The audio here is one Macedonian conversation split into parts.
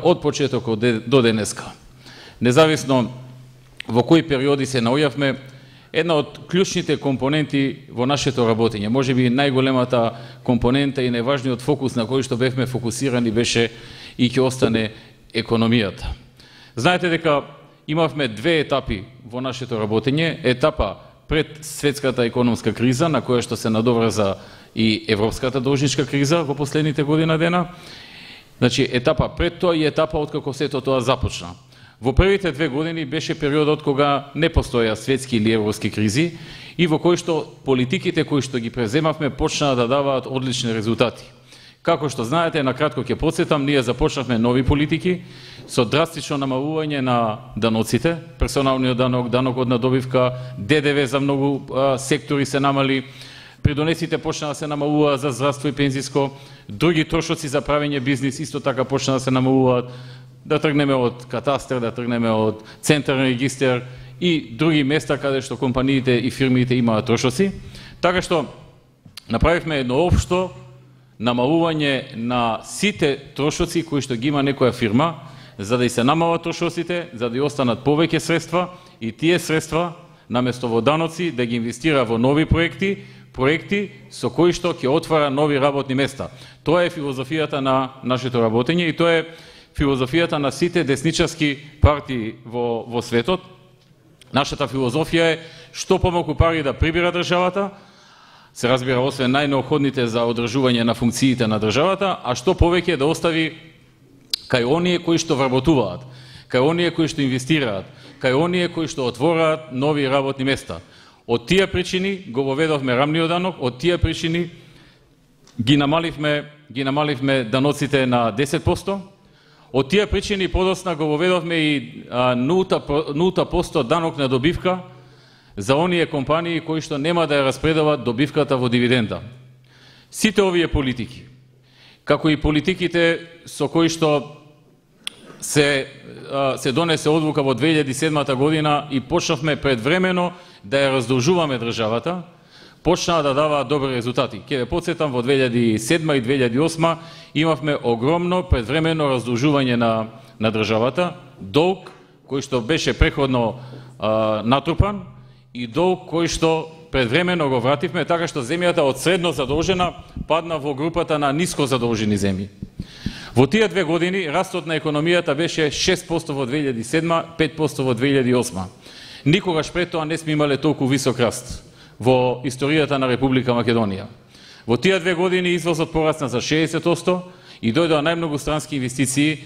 од почетокот до денеска. Независно во кои периоди се наоѓавме, една од клучните компоненти во нашето работење, можеби најголемата компонента и најважниот фокус на кој што бевме фокусирани беше и ќе остане економијата. Знаете дека имавме две етапи во нашето работење, етапа пред светската економска криза, на која што се надоврза и европската должничка криза во последните година дена. Значи, етапа пред тоа и етапа откако сето тоа започна. Во првите 2 години беше периодот кога не постоја светски или европски кризи и во кој што политиките кои што ги преземавме почнаа да даваат одлични резултати. Како што знаете, на кратко ќе потсетам, ние започнавме нови политики со драстично намалување на даноците, персоналниот данок, данокот на добивка, ДДВ за многу сектори се намали, придонесите почнаа да се намалуваат за здравство и пензиско, други трошоци за правење бизнис исто така почнаа да се намалуваат, да тргнеме од катастар, да тргнеме од централен регистер и други места каде што компаниите и фирмите имаат трошоци. Така што направивме едно општо намалување на сите трошоци кои што ги има некоја фирма, за да и се намалат трошоците, за да и останат повеќе средства и тие средства, наместо во даноци, да ги инвестира во нови проекти со кои што ќе отвара нови работни места. Тоа е филозофијата на нашето работење и тоа е филозофијата на сите десничарски партии во светот. Нашата филозофија е што помалку пари да прибира државата, се разбира освен најнеопходните за одржување на функциите на државата, а што повеќе да остави кај оние кои што вработуваат, кај оние кои што инвестираат, кај оние кои што отвораат нови работни места. Од тие причини го воведовме рамниот данок, од тие причини ги намаливме даноците на 10%, од тие причини подосна го воведовме и 0% данок на добивка за оние компании кои што нема да ја распредават добивката во дивиденда. Сите овие политики, како и политиките со кои што се донесе одлука во 2007 година и почнавме предвремено да ја раздолжуваме државата, почнаа да даваат добри резултати. Ќе ве потсетам, во 2007 и 2008 имавме огромно предвремено раздолжување на државата, долг кој што беше преходно натрупан и долг кој што предвремено го вративме, така што земјата од средно задолжена падна во групата на ниско задолжени земји. Во тие 2 години растот на економијата беше 6% во 2007, 5% во 2008. Никогаш пред тоа не сме имале толку висок раст во историјата на Република Македонија. Во тие 2 години извозот порасна за 60% и дојдоа најмногу странски инвестиции,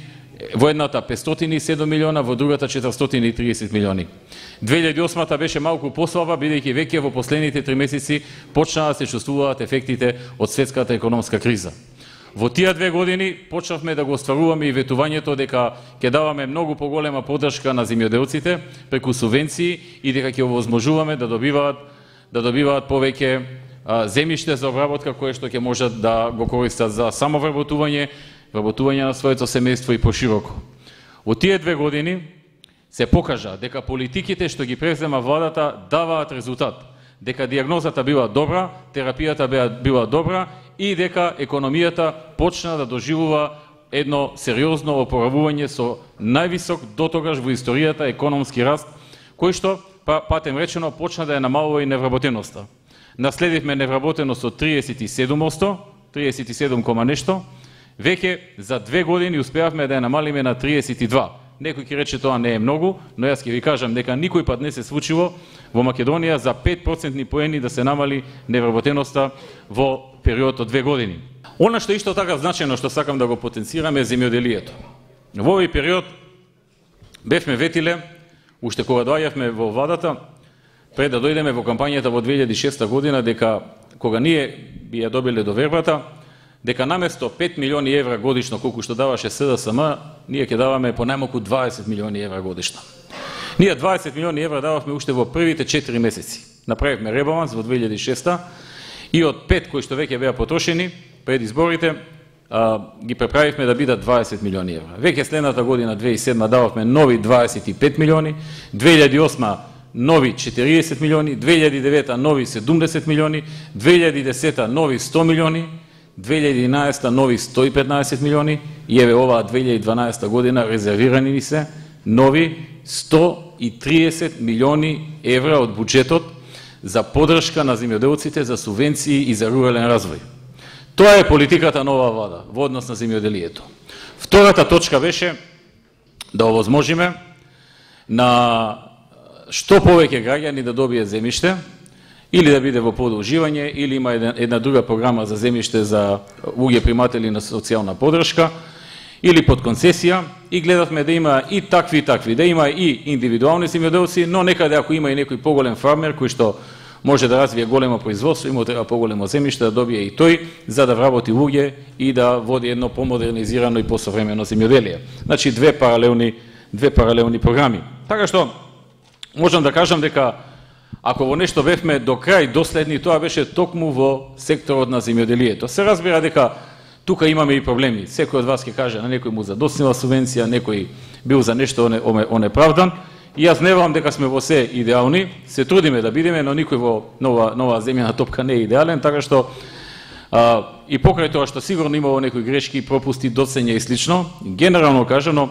во едната 507 милиона, во другата 430 милиони. 2008-та беше малку послаба, бидејќи веќе во последните 3 месеци почнаа да се чувствуваат ефектите од светската економска криза. Во тие 2 години почнавме да го остваруваме и ветувањето дека ќе даваме многу поголема поддршка на земјоделците преку субвенции и дека ќе овозможуваме да добиваат повеќе земјиште за обработка кое што ќе можат да го користат за самовработување на своето семејство и пошироко. Во тие 2 години се покажа дека политиките што ги презема владата даваат резултат, дека диагнозата била добра, терапијата била добра и дека економијата почна да доживува едно сериозно опоравување со највисок дотогаш во историјата економски раст, кој што, патем речено, почна да ја намалува и невработеноста. Наследивме невработеност од 37%, 37, нешто, веќе за 2 години успеавме да ја намалиме на 32%. Некој ќе рече тоа не е многу, но јас ќе ви кажам дека никој пат не се случило во Македонија за 5% поени да се намали невработеноста во период од 2 години. Она што исто така значајно што сакам да го потенцираме е земјоделието. Во овој период бевме ветиле, уште кога доаѓавме во владата, пред да дојдеме во кампањата во 2006 година, дека кога ние би ја добиле довербата, дека наместо 5 милиони евра годишно, колку што даваше СДСМ, ние ќе даваме по најмалку 20 милиони евра годишно. Ние 20 милиони евра дававме уште во првите 4 месеци. Направивме ребаланс во 2006 и од 5 кои што веќе беа потрошени пред изборите, ги преправивме да бидат 20 милиони евра. Веќе следната година, 2007, дававме нови 25 милиони, 2008 нови 40 милиони, 2009 нови 70 милиони, 2010 нови 100 милиони, 2011 нови 115 милиони И еве ова 2012 година резервирани ни се нови 130 милиони евра од буџетот за поддршка на земјоделците, за субвенции и за рурален развој. Тоа е политиката на оваа влада во однос на земјоделието. Втората точка беше да овозможиме на што повеќе граѓани да добијат земјиште, или да биде во продолживање, или има една друга програма за земјиште за луѓе приматели на социјална поддршка, или под концесија, и гледавме да има и такви, да има и индивидуални земјоделци, но некаде ако има и некој поголем фармер кој што може да развие големо производство, има треба поголемо земјиште да добие и тој, за да вработи луѓе и да води едно помодернизирано и посовремено земјоделие. Значи две паралелни програми. Така што можам да кажам дека ако во нешто бевме до крај доследни, тоа беше токму во секторот на земјоделието. Се разбира дека тука имаме и проблеми. Секој од вас ќе каже на некој му задоснила субвенција, некој бил за нешто онеправдан. И јас не верувам дека сме во се идеални, се трудиме да бидеме, но никој во нова земјана топка не е идеален, така што и покрај тоа што сигурно имало некои грешки, пропусти, доцења и слично, генерално кажано,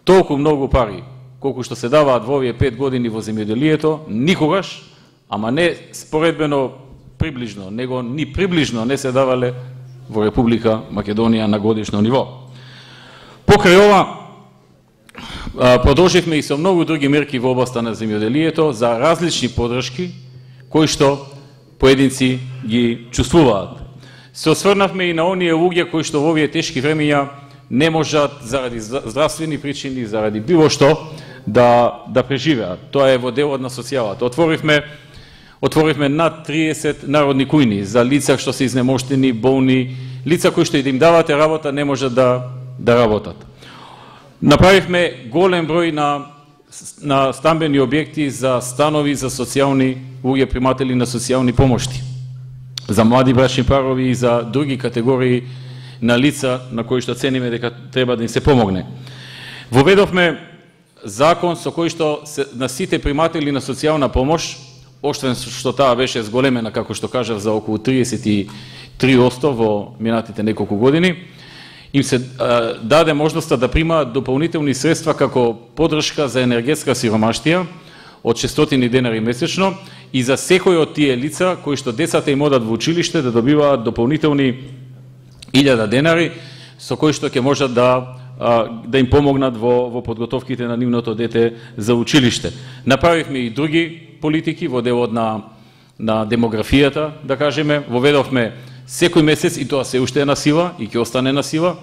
толку многу пари колку што се даваат во овие 5 години во земјоделието, никогаш, ама не споредбено приближно, него ни приближно не се давале во Република Македонија на годишно ниво. Покрај ова, продолживме и со многу други мерки во областа на земјоделието за различни поддршки кои што поединци ги чувствуваат. Се осврнавме и на оние луѓе кои што во овие тешки времења не можат заради здравствени причини, заради било што да преживеат. Тоа е во делот на социјалата. Отворивме над 30 народни кујни за лица што се изнемоштени, болни, лица кои што и да им давате работа не можат да работат. Направивме голем број на стамбени објекти за станови за социјални луѓе приматели на социјални помошти, за млади брачни парови и за други категории на лица на кои што цениме дека треба да им се помогне. Воведовме закон со кој што на сите приматели на социјална помош, оштен што таа беше зголемена, како што кажав, за околу 33% во минатите неколку години, им се даде можноста да примаат дополнителни средства како поддршка за енергетска сиромаштија од 600 денари месечно и за секој од тие лица кои што децата им одат во училиште да добиваат дополнителни 1000 денари со кои што ќе можат да им помогнат во подготовките на нивното дете за училиште. Направивме и други политики во делот на демографијата, да кажеме, воведовме секој месец, и тоа се уште е на сила и ќе остане на сила,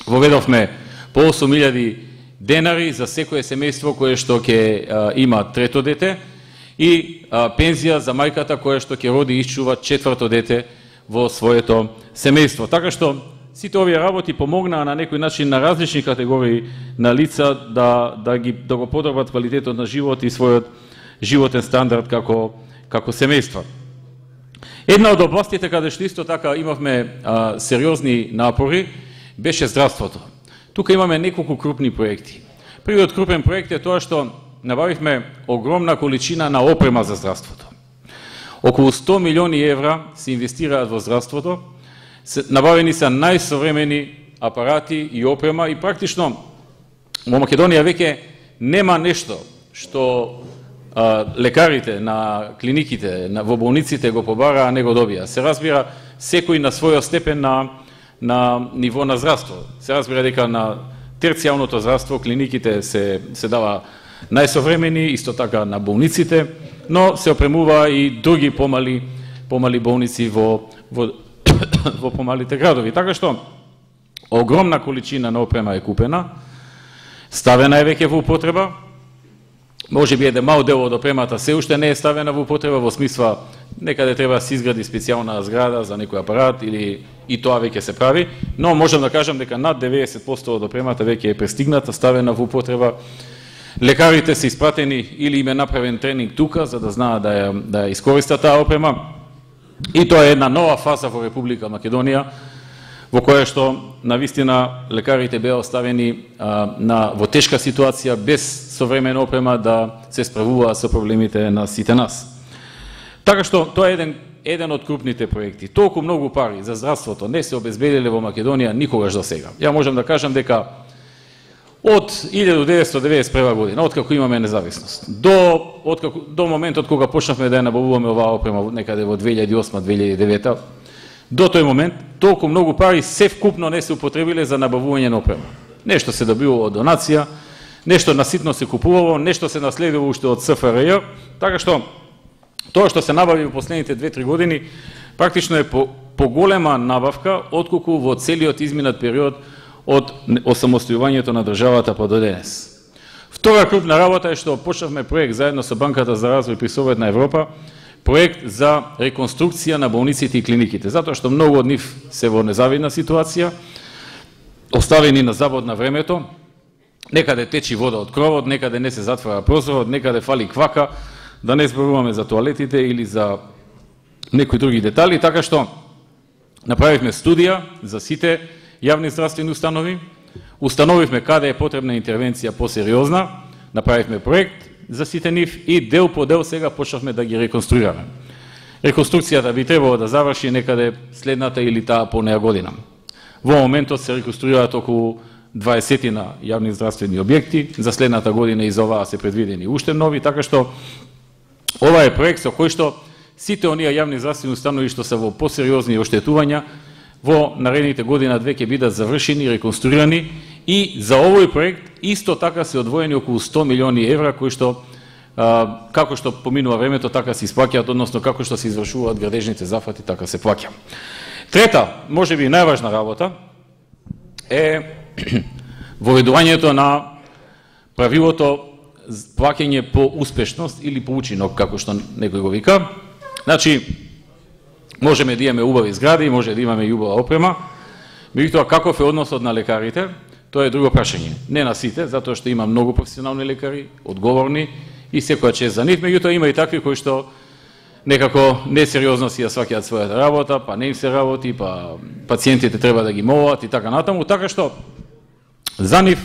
воведовме по 8.000 денари за секое семејство кое што ќе има трето дете и пензија за мајката која што ќе роди и исчува четврто дете во своето семејство. Така што сите овие работи помогнаа на некој начин на различни категории на лица да го подобрат квалитетот на живот и својот животен стандард како семејства. Една од областите каде што исто така имавме сериозни напори беше здравството. Тука имаме неколку крупни проекти. Првиот крупен проект е тоа што набавивме огромна количина на опрема за здравството. Околу 100 милиони евра се инвестираат во здравството, набавени се најсовремени апарати и опрема и практично во Македонија веќе нема нешто што лекарите на клиниките, во болниците го побараа, не го добија. Се разбира, секој на својот степен на ниво на здравство. Се разбира дека на терцијалното здравство клиниките се дава најсовремени, исто така на болниците, но се опремува и други помали болници во помалите градови. Така што огромна количина на опрема е купена, ставена е веќе во употреба. Може би еден мал дел од опремата се уште не е ставена во употреба, во смисла некаде треба да се изгради специјална зграда за некој апарат или и тоа веќе се прави, но можам да кажам дека над 90% од опремата веќе е пристигната, ставена во употреба. Лекарите се испратени или им е направен тренинг тука за да знаат да ја искористат таа опрема. И тоа е една нова фаза во Република Македонија во која што навистина лекарите беа оставени во тешка ситуација без современа опрема да се справуваат со проблемите на сите нас. Така што тоа е еден еден од крупните проекти. Толку многу пари за здравството не се обезбедиле во Македонија никогаш до сега. Ја можам да кажам дека од 1991 година, откако имаме независност, до моментот кога почнавме да ја набавуваме оваа опрема некаде во 2008-2009, до тој момент толку многу пари се вкупно не се употребиле за набавување на опрема. Нешто се добивало од донација, нешто наситно се купувало, нешто се наследило уште од СФРЈ, така што тоа што се набави во последните 2-3 години практично е поголема набавка отколку во целиот изминат период од осамостојувањето на државата па до денес. Втора крупна работа е што почнавме проект заедно со Банката за развој при Советна Европа, проект за реконструкција на болниците и клиниките, затоа што многу од нив се во незавидна ситуација, оставени на забод на времето, некаде течи вода од кровот, некаде не се затвара прозорот, некаде фали квака, да не зборуваме за тоалетите или за некои други детали, така што направивме студија за сите јавни здравствени установи, установивме каде е потребна интервенција посериозна, направивме проект за сите нив и дел по дел сега почнавме да ги реконструираме. Реконструкцијата би требало да заврши некаде следната или таа по неа година. Во моментот се реконструираат околу 20 јавни здравствени објекти, за следната година и за оваа се предвидени уште нови, така што ова е проект со кој што сите оние јавни здравствени установи што се во посериозни оштетувања во наредните година две ќе бидат завршени, реконструирани и за овој проект исто така се одвоени околу 100 милиони евра кои што како што поминува времето така се исплаќаат, односно како што се извршуваат градежните зафати така се плаќа. Трета, можеби најважна работа е воведувањето на правилото плаќање по успешност или по учинок, како што некој го вика. Значи, можеме да имаме убави згради, може да имаме и убава опрема, меѓутоа каков е односот на лекарите, тоа е друго прашање. Не на сите, затоа што има многу професионални лекари, одговорни и секоја чест за нив, меѓутоа има и такви кои што некако несериозно си ја сваќаат својата работа, па не им се работи, па пациентите треба да ги молат и така натаму, така што за нив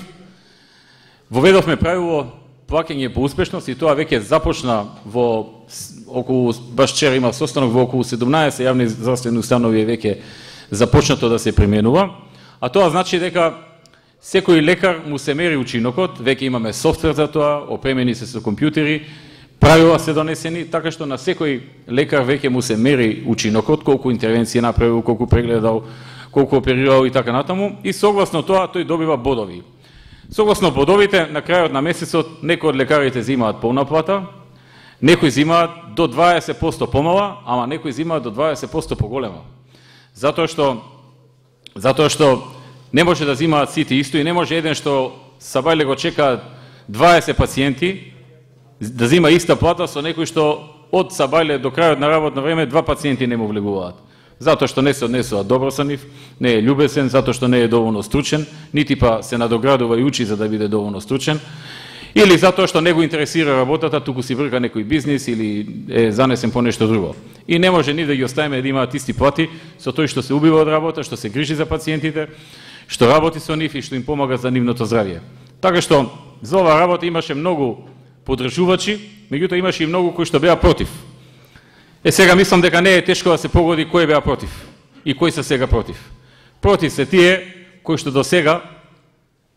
воведовме правило плаќање по успешност и тоа веќе започна во околу, баш вчера има состанок во околу 17 јавни здравствени установи веќе започнато да се применува, а тоа значи дека секој лекар му се мери учинокот, веќе имаме софтвер за тоа, опремени се со компјутери, правила се донесени, така што на секој лекар веќе му се мери учинокот, колку интервенции направил, колку прегледал, колку оперирал и така натаму, и согласно тоа тој добива бодови. Согласно бодовите, на крајот на месецот некои од лекарите земаат полна плата, некои земаат до 20% помала, ама некои земаат до 20% поголема. Затоа што не може да земаат сите исто и не може еден што сабајле го чекаат 20 пациенти да зема иста плата со некој што од сабајле до крајот на работно време 2 пациенти не му влегуваат. Затоа што не се однесува добро со нив, не е љубесен, затоа што не е доволно стручен, нити па се надоградува и учи за да биде доволно стручен, или затоа што не го интересира работата, туку си врка некој бизнис или е занесен по нешто друго. И не може ни да ги оставиме да имаат исти плати со тој што се убива од работа, што се грижи за пациентите, што работи со нив и што им помага за нивното здравје. Така што за оваа работа имаше многу поддржувачи, меѓутоа имаше и многу кои што беа против. Сега мислам дека не е тешко да се погоди кој беа против и кои се сега против. Против се тие кои што до сега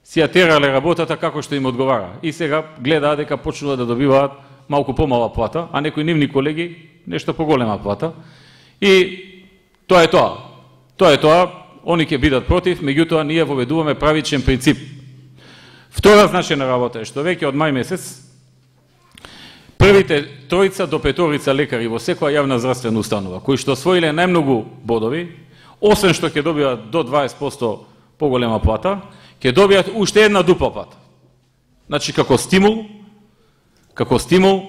си ја терале работата како што им одговара и сега гледаат дека почнува да добиваат малку помала плата, а некои нивни колеги нешто поголема плата. И тоа е тоа. Тоа е тоа, они ќе бидат против, меѓутоа ние воведуваме правичен принцип. Втора значајна работа е што веќе од мај месец првите тројца до петорица лекари во секоја јавна здравствена установа, кои што освоиле најмногу бодови, освен што ќе добијат до 20% поголема плата, ќе добијат уште една дупла плата. Значи, како стимул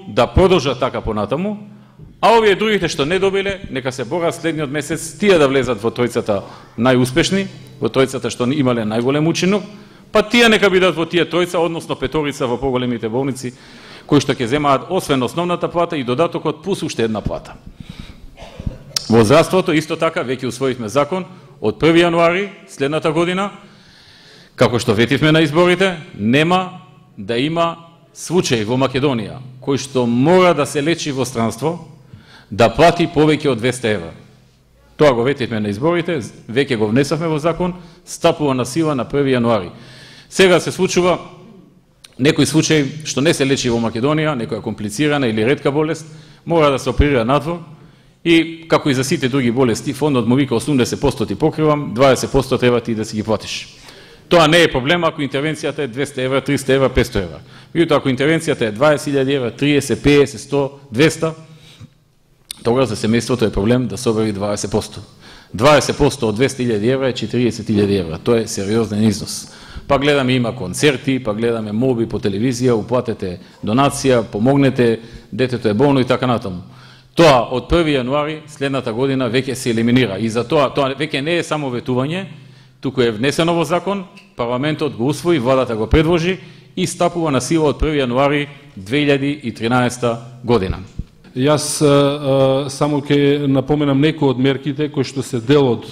да продолжат така понатаму, а овие другите што не добиле, нека се борат следниот месец тие да влезат во тројцата најуспешни, во тројцата што имале најголем учинок, па тие нека бидат во тие тројца, односно петорица во поголемите болници, кои што ќе земаат освен основната плата и додатокот плюс уште една плата. Во здравството исто така веќе усвоивме закон од 1 јануари следната година, како што ветивме на изборите, нема да има случај во Македонија кој што мора да се лечи во странство, да плати повеќе од 200 евра. Тоа го ветивме на изборите, веќе го внесавме во закон, стапува на сила на 1 јануари. Сега се случува некој случај што не се лечи во Македонија, некоја комплицирана или ретка болест, мора да се оперира надвор и како и за сите други болести, фондот му вика 80% ти покривам, 20% треба ти да си ги платиш. Тоа не е проблем ако интервенцијата е 200 евра, 300 евра, 500 евра. Меѓутоа ако интервенцијата е 20.000 евра, 30, 50, 100, 200, тогаш за семејството е проблем да собери 20%. 20% од 200.000 евра е 40.000 евра. Тоа е сериозен износ. Па гледаме има концерти, па гледаме молби по телевизија, уплатете донација, помогнете, детето е болно и така натаму. Тоа од 1 јануари следната година веќе се елиминира и за тоа веќе не е само ветување, туку е внесено во закон, парламентот го усвои, владата го предложи и стапува на сила од 1 јануари 2013 година. Јас само ќе напоменам некои од мерките кои што се дел од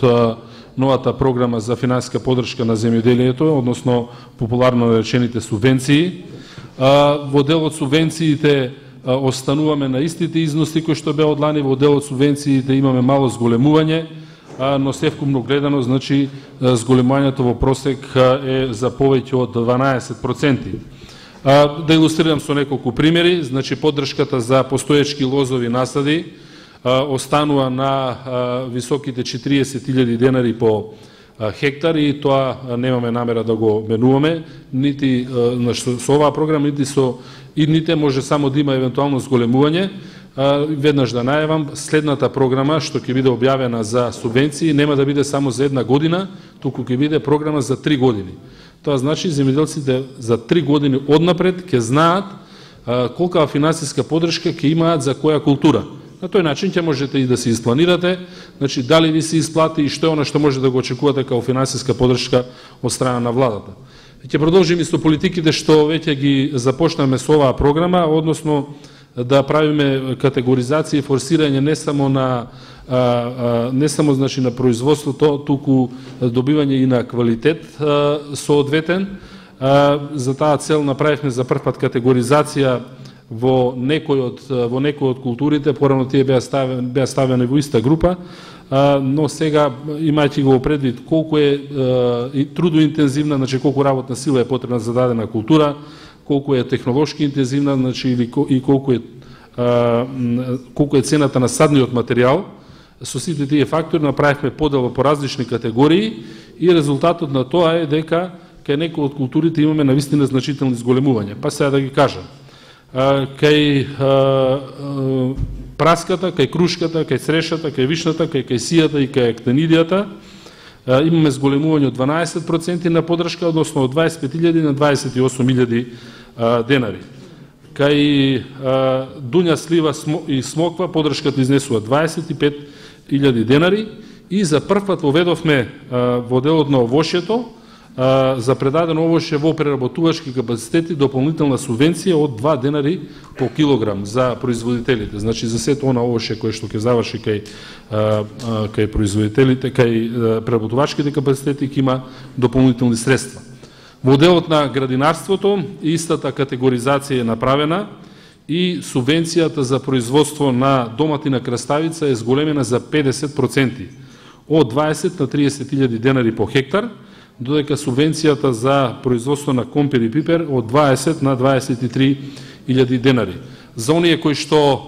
новата програма за финансиска поддршка на земјоделието, односно популарно наречените субвенции. Во дел од субвенциите остануваме на истите износи кои што беа од лани, во дел од субвенциите имаме мало зголемување, но севкупно гледано, значи, зголемувањето во просек е за повеќе од 12%. Да илустрирам со неколку примери, значи поддршката за постоечки лозови насади останува на високите 40.000 денари по хектар и тоа немаме намера да го менуваме, нити со оваа програма, нити со идните, може само да има евентуално зголемување. Веднаш да најавам, следната програма што ќе биде објавена за субвенции нема да биде само за една година, туку ќе биде програма за 3 години. Тоа значи земјоделците за 3 години однапред ќе знаат колкава финансиска поддршка ќе имаат за која култура. На тој начин ќе можете и да се испланирате, значи дали ви се исплати и што е она што може да го очекувате како финансиска поддршка од страна на владата. Ќе продолжиме со политиките што веќе ги започнаме со оваа програма, односно да правиме категоризација и форсирање не само значи на производството, туку добивање и на квалитет соодветен. За таа цел направивме за прв пат категоризација во некој од културите, порано тие беа ставени во иста група, но сега имајќи го предвид колку е трудоинтензивна, значи колку работна сила е потребна за дадена култура, колку е технолошки интензивна, значи и колку е цената на садниот материјал, со сите тие фактори направивме подела по различни категории и резултатот на тоа е дека кај некои од културите имаме навистина значителни зголемувања. Па сега да ги кажам. Кај праската, кај крушката, кај црешата, кај вишната, кај кајсијата и кај актанидијата имаме зголемување од 12% на поддршка, односно од 25.000 на 28.000 денари. Кај дуња, слива и смоква поддршката изнесува 25.000 денари и за прв пат воведовме во делот на овошјето за предадено овоше во преработувачки капацитети дополнителна субвенција од 2 денари по килограм за производителите. Значи за сето она овоше кое што ќе заврши кај производителите, кај преработувачките капацитети ќе има дополнителни средства. Во делот на градинарството истата категоризација е направена и субвенцијата за производство на доматина краставица е зголемена за 50%, од 20 на 30.000 денари по хектар, додека субвенцијата за производство на компир и пипер од 20 на 23.000 денари. За оние кои што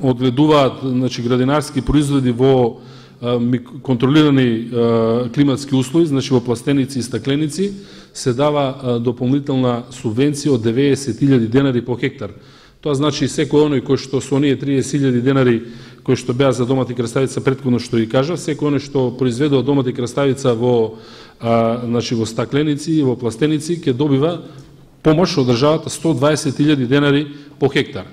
одгледуваат, значи, градинарски производи во контролирани климатски услови, значи во пластеници и стакленици, се дава дополнителна субвенција од 90.000 денари по хектар. Тоа значи секој оној кој што со оние 30.000 денари кои што беа за домати краставица претходно што ги кажа, секој оној што произведува домати краставица во значи во стакленици и во пластеници ќе добива помош од државата 120.000 денари по хектар.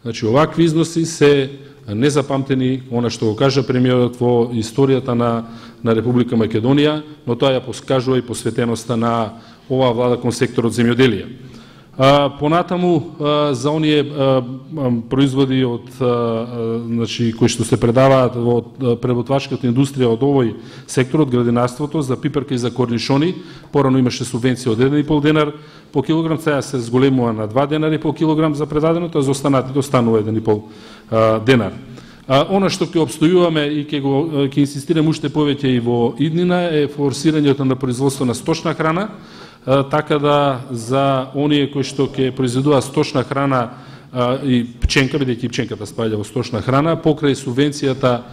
Значи овакви износи се незапамтени, она што го кажа премиерот во историјата на Република Македонија, но тоа ја покажува и посветеноста на оваа влада кон секторот земјоделие. Понатаму за оние производи од значи кои што се предаваат во преработвачката индустрија од овој сектор, од градинарството, за пиперка и за корнишони, порано имаше субвенција од 1,5 денар по килограм, сега се зголемува на 2 денари по килограм за предаденото, а за останатите останува 1,5 денар. Она што ќе обстојуваме и ќе инсистирам уште повеќе и во иднина е форсирањето на производство на сточна храна, така да за оние кои што ќе произведуваат сточна храна и пченка, бидејќи пченката спаѓа во сточна храна, покрај субвенцијата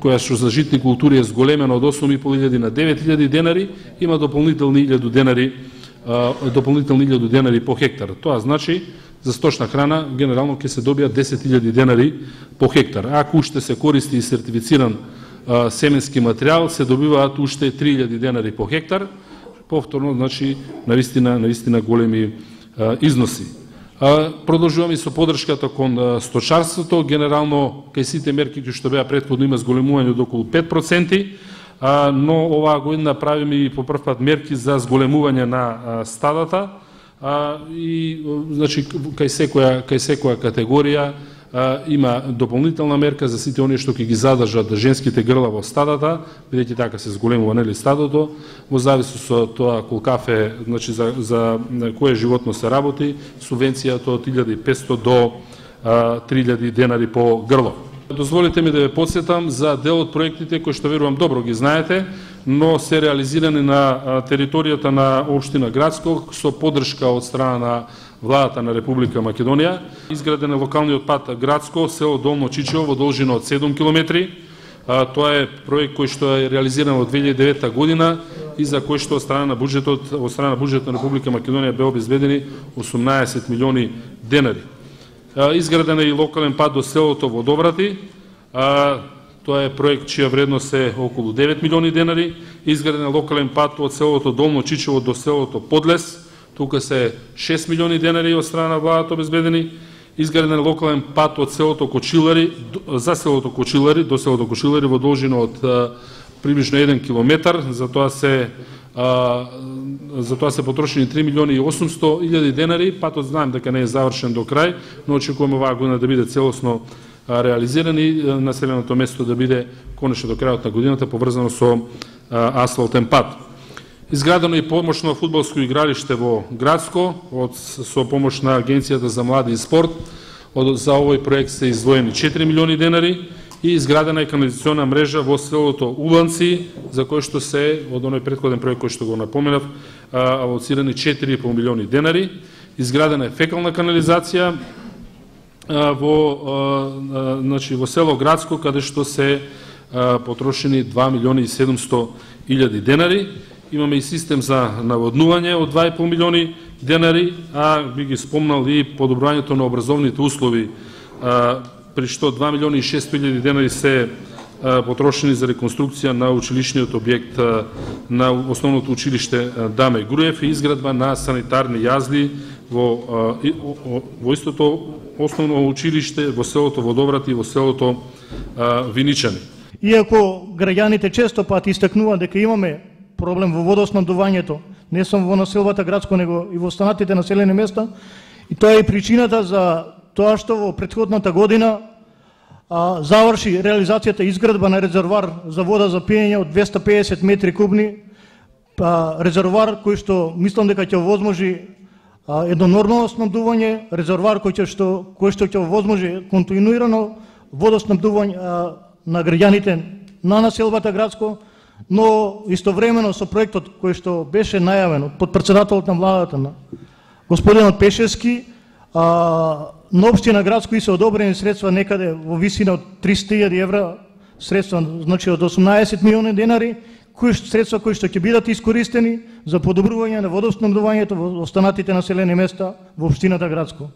која што за житни култури е зголемена од 8.500 на 9.000 денари, има дополнителни 1.000 денари по хектар. Тоа значи за сточна храна генерално ќе се добијат 10.000 денари по хектар. Ако уште се користи и сертифициран семенски материјал, се добиваат уште 3.000 денари по хектар. Повторно, значи, навистина големи износи. Продолжуваме и со подршката кон сточарството. Генерално, кај сите мерки кои што беа претходно има зголемување од околу 5%, но оваа година правиме и по прв пат мерки за зголемување на стадата, и значи кај секоја категорија има дополнителна мерка за сите оние што ќе ги задржат женските грла во стадата, бидејќи така се зголемува нели стадото, во зависност од тоа колкафе, значи за кое животно се работи, субвенцијата од 1.500 до 3.000 денари по грло. Дозволите ми да ве подсетам за дел од проектите кои што верувам добро ги знаете, но се реализирани на територијата на општина Градско со поддршка од страна на владата на Република Македонија. Изграден е локалниот пат Градско, село Долно Чичево во должина од 7 километри. Тоа е проект кој што е реализиран во 2009 година и за кој што од страна на буџетот на Република Македонија бе обезбедени 18 милиони денари. Изграден е и локален пат до селото Водоврати. Тоа е проект чија вредност е околу 9 милиони денари. Изграден е локален пат од селото Долно Чичево до селото Подлес. Тука се 6 милиони денари од страна на владата обезбедени. Изграден е локален пат од селото Кочилари за селото Кочилари до селото Кочилари во должина од приближно 1 километар. За тоа се потрошени 3 милиони и 800 илјади денари. Патот знаем дека не е завршен до крај, но очекуваме оваа година да биде целосно реализиран и населеното место да биде конечно до крајот на годината поврзано со асфалтен пат. Изградено и помошно фудбалско игралиште во Градско со помош на Агенцијата за млади и спорт. За овој проект се издвоени 4 милиони денари и изградена е канализациона мрежа во селото Уланци, за кој што се од оној претходен проект кој што го напоменав, алоцирани 4,5 милиони денари. Изградена е фекална канализација во село Градско, каде што се потрошени 2 милиони и 700 илјади денари. Имаме и систем за наводнување од 2,5 милиони денари, а би ги спомнал и подобрувањето на образовните услови, при што 2 милиони и 600 илјади денари се потрошени за реконструкција на училишниот објект на основното училиште Даме Груев и изградба на санитарни јазди во истото основно училиште во селото Водоврат и во селото Виничани. Иако граѓаните често пати истакнуваат дека имаме проблем во водоснабдувањето, не само во населбата Градско, него и во останатите населени места, и тоа е причината за тоа што во претходната година заврши реализацијата изградба на резервоар за вода за пиење од 250 метри кубни, резервоар кој што мислам дека ќе овозможи едно нормално снабдување, резервоар кој што ќе овозможи континуирано водоснабдување на граѓаните на населбата Градско, но истовремено со проектот кој што беше најавен од подпредседателот на владата на господинот Пешевски, на општина Градско и се одобрени средства некаде во висина од 300.000 евра, средства значи од 18 милиони денари, средства кои што ќе бидат искористени за подобрување на водоснабдувањето во останатите населени места во општината Градско.